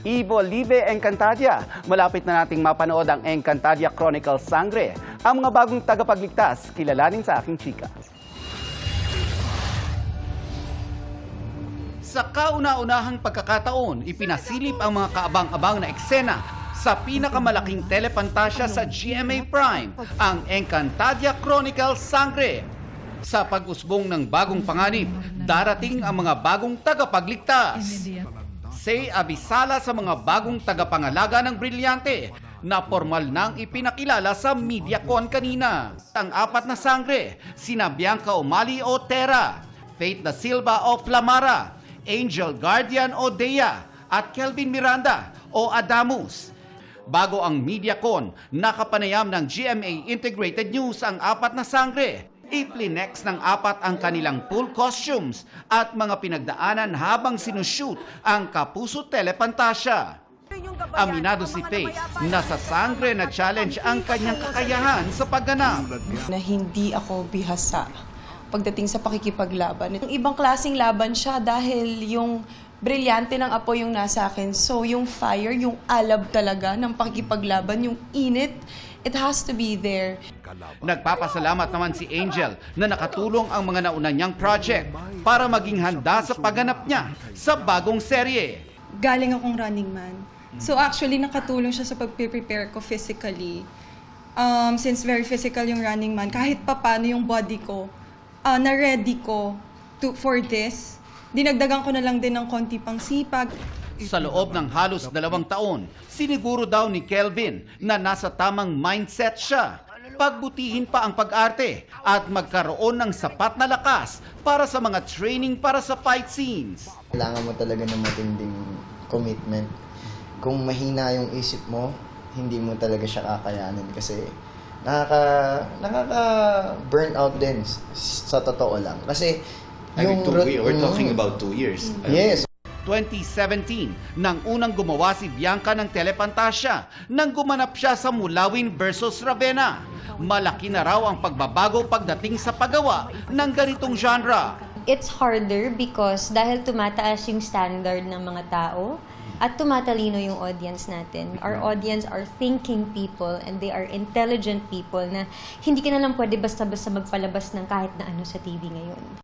Ivo Live Encantadia. Malapit na nating mapanood ang Encantadia Chronicles Sangre. Ang mga bagong tagapagligtas, kilalanin sa aking chika. Sa kauna-unahang pagkakataon, ipinasilip ang mga kaabang-abang na eksena sa pinakamalaking telepantasya sa GMA Prime, ang Encantadia Chronicles Sangre. Sa pag-usbong ng bagong panganib, darating ang mga bagong tagapagligtas. Say abisala sa mga bagong tagapangalaga ng Brilyante na formal nang ipinakilala sa MediaCon kanina. Ang apat na sangre, sina Bianca Umali o Terra, Faith Da Silva o Flamara, Angel Guardian o Dea, at Kelvin Miranda o Adamus. Bago ang MediaCon, nakapanayam ng GMA Integrated News ang apat na sangre. Iplinex ng apat ang kanilang full costumes at mga pinagdaanan habang sinushoot ang Kapuso Telepantasya. Aminado si Faith na sa sangre na challenge ang kanyang kakayahan sa pagganap. Na hindi ako bihasa pagdating sa pakikipaglaban. Yung ibang klaseng laban siya dahil yung brilyante ng apo yung nasa akin. So yung fire, yung alab talaga ng pakikipaglaban, yung init, it has to be there. Nagpapasalamat naman si Angel na nakatulong ang mga nauna niyang project para maging handa sa pagganap niya sa bagong serye. Galing akong Running Man. So actually nakatulong siya sa pag-prepare ko physically. Since very physical yung Running Man, kahit papano yung body ko, na-ready ko for this. Dinagdagan ko na lang din ng konti pang sipag. Sa loob ng halos 2 taon, siniguro daw ni Kelvin na nasa tamang mindset siya. Pagbutihin pa ang pag-arte at magkaroon ng sapat na lakas para sa mga training para sa fight scenes. Kailangan mo talaga ng matinding commitment. Kung mahina yung isip mo, hindi mo talaga siya kakayanin kasi nakaka-burn out din sa totoo lang. Kasi yung we're talking about 2 years. Yes. 2017, nang unang gumawa si Bianca ng Telepantasya nang gumanap siya sa Mulawin versus Ravenna. Malaki na raw ang pagbabago pagdating sa paggawa ng ganitong genre. It's harder because dahil tumataas yung standard ng mga tao at tumatalino yung audience natin. Our audience are thinking people and they are intelligent people na hindi ka na lang pwede basta-basta magpalabas ng kahit na ano sa TV ngayon.